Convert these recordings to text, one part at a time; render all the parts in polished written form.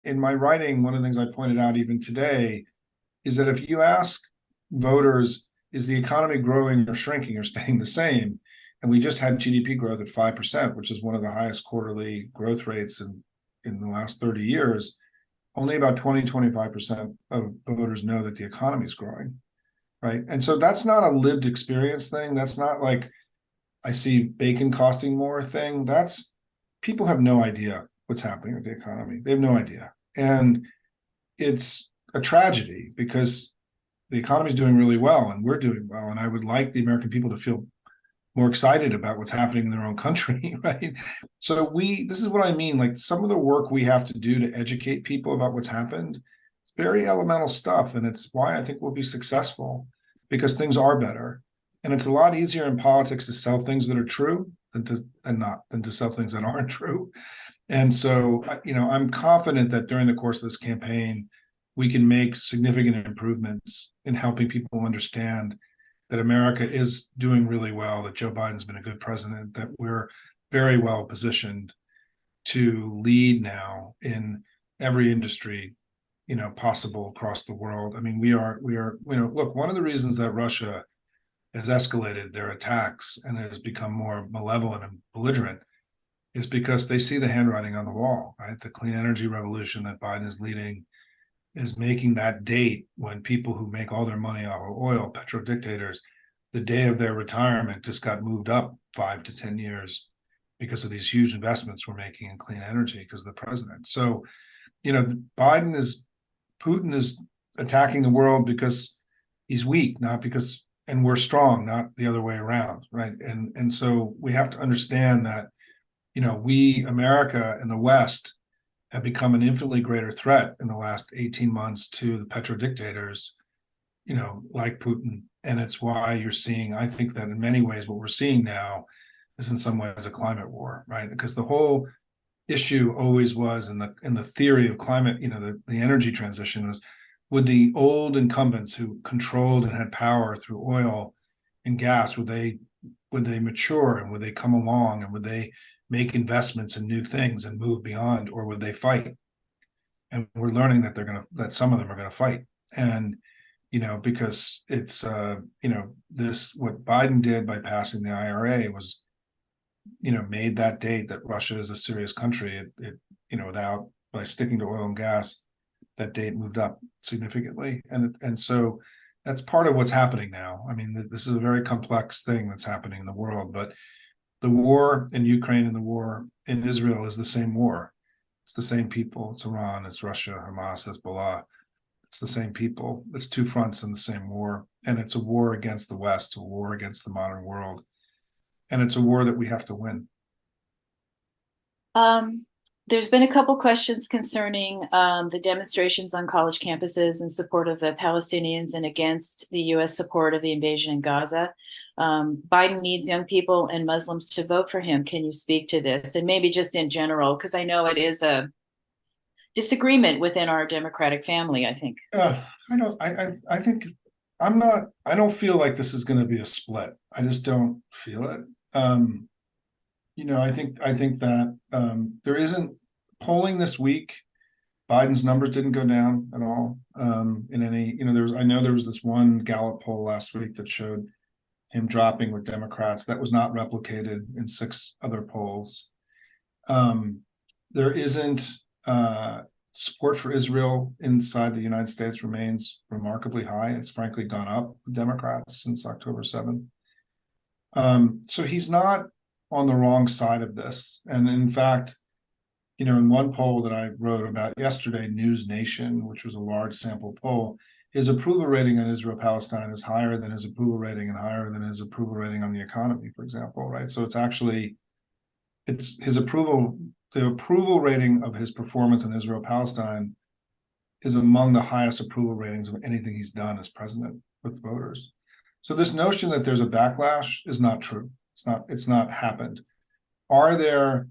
in my writing, one of the things I pointed out even today is that if you ask voters, is the economy growing or shrinking or staying the same? And we just had GDP growth at 5%, which is one of the highest quarterly growth rates in the last 30 years. Only about 20-25% of voters know that the economy is growing, right? And so that's not a lived experience thing. That's not like I see bacon costing more thing. That's people have no idea what's happening with the economy. They have no idea. And it's a tragedy because the economy is doing really well and we're doing well. And I would like the American people to feel more excited about what's happening in their own country, right? So this is what I mean, like some of the work we have to do to educate people about what's happened, it's very elemental stuff. And it's why I think we'll be successful because things are better. And it's a lot easier in politics to sell things that are true than to sell things that aren't true. And so, I'm confident that during the course of this campaign, we can make significant improvements in helping people understand that America is doing really well, that Joe Biden's been a good president, that we're very well positioned to lead now in every industry, possible across the world. I mean, we are, look, one of the reasons that Russia has escalated their attacks and has become more malevolent and belligerent is because they see the handwriting on the wall, right? The clean energy revolution that Biden is leading is making that date when people who make all their money off of oil, petro dictators, the day of their retirement just got moved up 5 to 10 years because of these huge investments we're making in clean energy because of the president. So, Putin is attacking the world because he's weak, not because, and we're strong, not the other way around, right? And so we have to understand that, we, America and the West, have become an infinitely greater threat in the last 18 months to the petro dictators, like Putin. And it's why you're seeing, I think that in many ways, what we're seeing now is in some ways a climate war, right? Because the whole issue always was in the theory of climate, the energy transition was, would the old incumbents who controlled and had power through oil and gas, would they mature and would they come along and would they make investments in new things and move beyond, or would they fight? And we're learning that that some of them are going to fight. And, because it's, this, what Biden did by passing the IRA was, made that date that Russia is a serious country. Without, by sticking to oil and gas, that date moved up significantly. And so that's part of what's happening now. I mean, this is a very complex thing that's happening in the world, but the war in Ukraine and the war in Israel is the same war. It's the same people. It's Iran, it's Russia, Hamas, Hezbollah. It's the same people. It's two fronts in the same war. And it's a war against the West, a war against the modern world. And it's a war that we have to win. There's been a couple questions concerning the demonstrations on college campuses in support of the Palestinians and against the U.S. support of the invasion in Gaza. Biden needs young people and Muslims to vote for him. Can you speak to this? And maybe just in general, because I know it is a disagreement within our Democratic family, I think. I think I don't feel like this is going to be a split. I just don't feel it. I think that there isn't polling this week. Biden's numbers didn't go down at all in any. I know there was this one Gallup poll last week that showed him dropping with Democrats. That was not replicated in 6 other polls. There isn't support for Israel inside the United States remains remarkably high. It's frankly gone up with Democrats since October 7th. So he's not on the wrong side of this. And in fact, in one poll that I wrote about yesterday, News Nation, which was a large sample poll, his approval rating on Israel-Palestine is higher than his approval rating and higher than his approval rating on the economy, for example, right? So it's his approval, the approval rating of his performance in Israel-Palestine is among the highest approval ratings of anything he's done as president with voters. So this notion that there's a backlash is not true. It's not happened. Are there,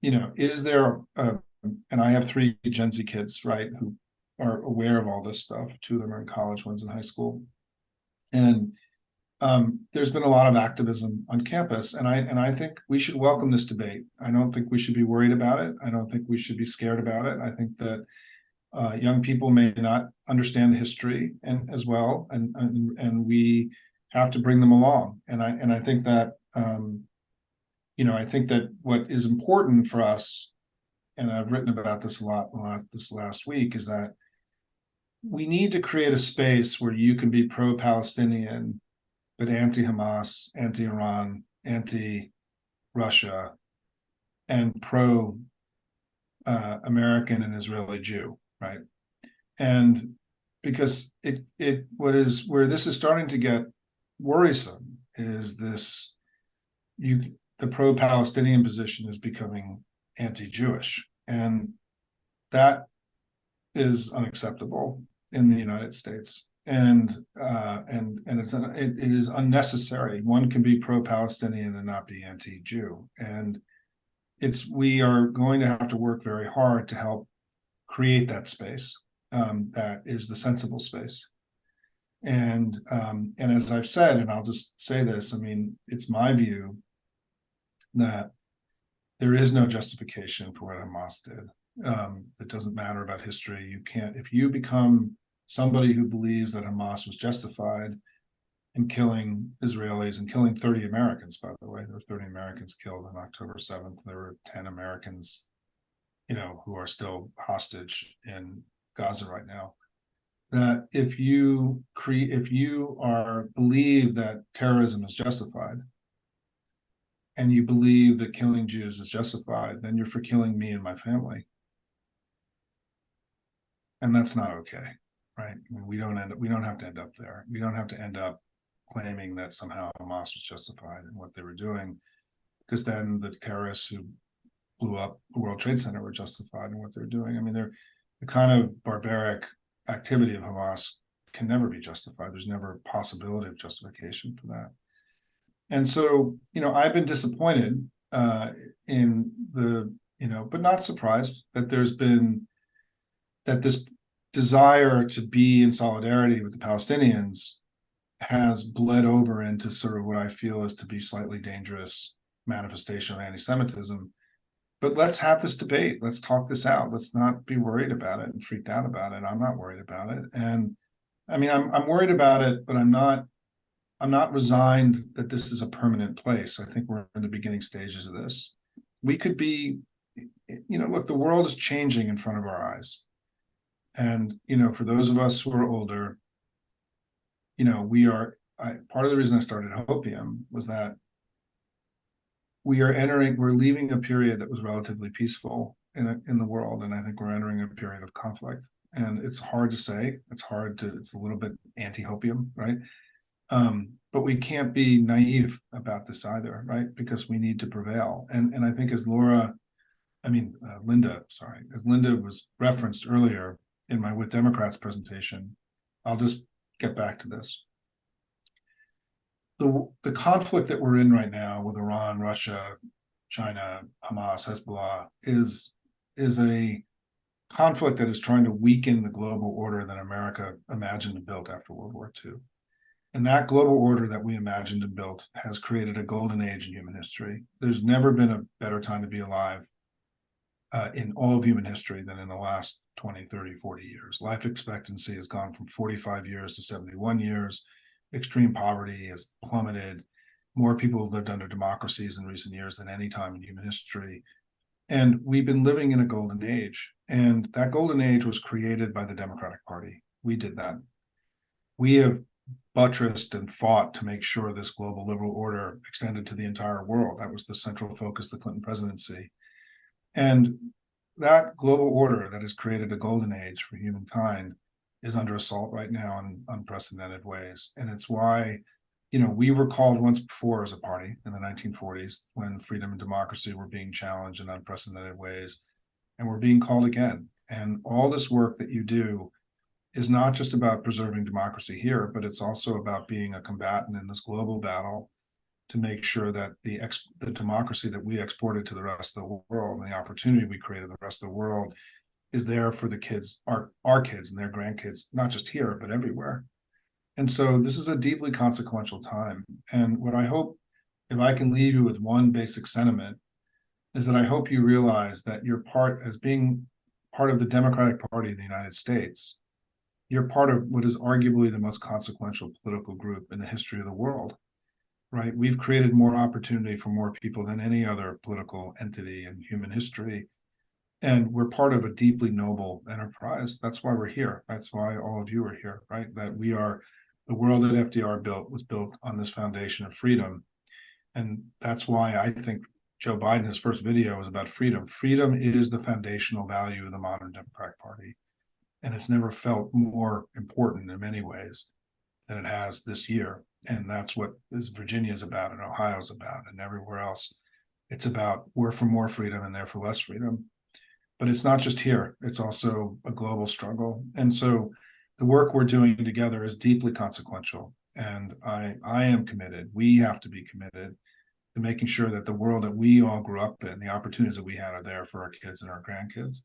is there, and I have 3 Gen Z kids, right, who are aware of all this stuff. 2 of them are in college, one's in high school. And there's been a lot of activism on campus, and I think we should welcome this debate. I don't think we should be worried about it. I don't think we should be scared about it. I think that young people may not understand the history and as well, and we have to bring them along. And I think that I think that what is important for us, and I've written about this a lot this last week, is that we need to create a space where you can be pro-Palestinian, but anti-Hamas, anti-Iran, anti-Russia, and pro-American and Israeli Jew, right? And because where this is starting to get worrisome is the pro-Palestinian position is becoming anti-Jewish, and that is unacceptable in the United States. And it is unnecessary. One can be pro-Palestinian and not be anti-Jew, and we are going to have to work very hard to help create that space that is the sensible space. And as I've said, and I'll just say this, I mean, it's my view that there is no justification for what Hamas did. It doesn't matter about history. You can't, if you become somebody who believes that Hamas was justified in killing Israelis and killing 30 Americans, by the way, there were 30 Americans killed on October 7th. There were 10 Americans, who are still hostage in Gaza right now. That if you believe that terrorism is justified, and you believe that killing Jews is justified, then you're for killing me and my family. And that's not okay, right? I mean, we don't have to end up there. We don't have to end up claiming that somehow Hamas was justified in what they were doing, because then the terrorists who blew up the World Trade Center were justified in what they're doing. I mean, the kind of barbaric activity of Hamas can never be justified. There's never a possibility of justification for that. And so, I've been disappointed in but not surprised that that this desire to be in solidarity with the Palestinians has bled over into sort of what I feel is to be slightly dangerous manifestation of anti-Semitism. But let's have this debate. Let's talk this out. Let's not be worried about it and freaked out about it. I'm not worried about it. And I mean, I'm worried about it, but I'm not resigned that this is a permanent place. I think we're in the beginning stages of this. We could be, look, the world is changing in front of our eyes. And, for those of us who are older, part of the reason I started Hopium was that we're leaving a period that was relatively peaceful in the world. And I think we're entering a period of conflict. And it's hard to say, it's a little bit anti-Hopium, right? But we can't be naive about this either, right? Because we need to prevail. And I think as Linda was referenced earlier in my With Democrats presentation, I'll just get back to this. The conflict that we're in right now with Iran, Russia, China, Hamas, Hezbollah is a conflict that is trying to weaken the global order that America imagined and built after World War II. And that global order that we imagined and built has created a golden age in human history. There's never been a better time to be alive in all of human history than in the last 20, 30, 40 years. Life expectancy has gone from 45 years to 71 years. Extreme poverty has plummeted. More people have lived under democracies in recent years than any time in human history. And we've been living in a golden age. And that golden age was created by the Democratic Party. We did that. We have buttressed and fought to make sure this global liberal order extended to the entire world. That was the central focus of the Clinton presidency. And that global order that has created a golden age for humankind is under assault right now in unprecedented ways. And it's why, we were called once before as a party in the 1940s when freedom and democracy were being challenged in unprecedented ways. And we're being called again. And all this work that you do is not just about preserving democracy here, but it's also about being a combatant in this global battle to make sure that the democracy that we exported to the rest of the world and the opportunity we created the rest of the world is there for the kids, our kids and their grandkids, not just here, but everywhere. And so this is a deeply consequential time. And what I hope, if I can leave you with one basic sentiment, is that I hope you realize that you're as being part of the Democratic Party of the United States, you're part of what is arguably the most consequential political group in the history of the world, right? We've created more opportunity for more people than any other political entity in human history. And we're part of a deeply noble enterprise. That's why we're here. That's why all of you are here, right? That we are, the world that FDR built was built on this foundation of freedom. And that's why I think Joe Biden's first video was about freedom. Freedom is the foundational value of the modern Democratic Party. And it's never felt more important in many ways than it has this year. And that's what Virginia is about, and Ohio's about, and everywhere else. It's about we're for more freedom and they're for less freedom. But it's not just here, it's also a global struggle. And so the work we're doing together is deeply consequential. And I am committed, we have to be committed to making sure that the world that we all grew up in, the opportunities that we had are there for our kids and our grandkids.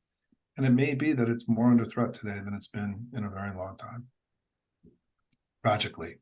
And it may be that it's more under threat today than it's been in a very long time, tragically.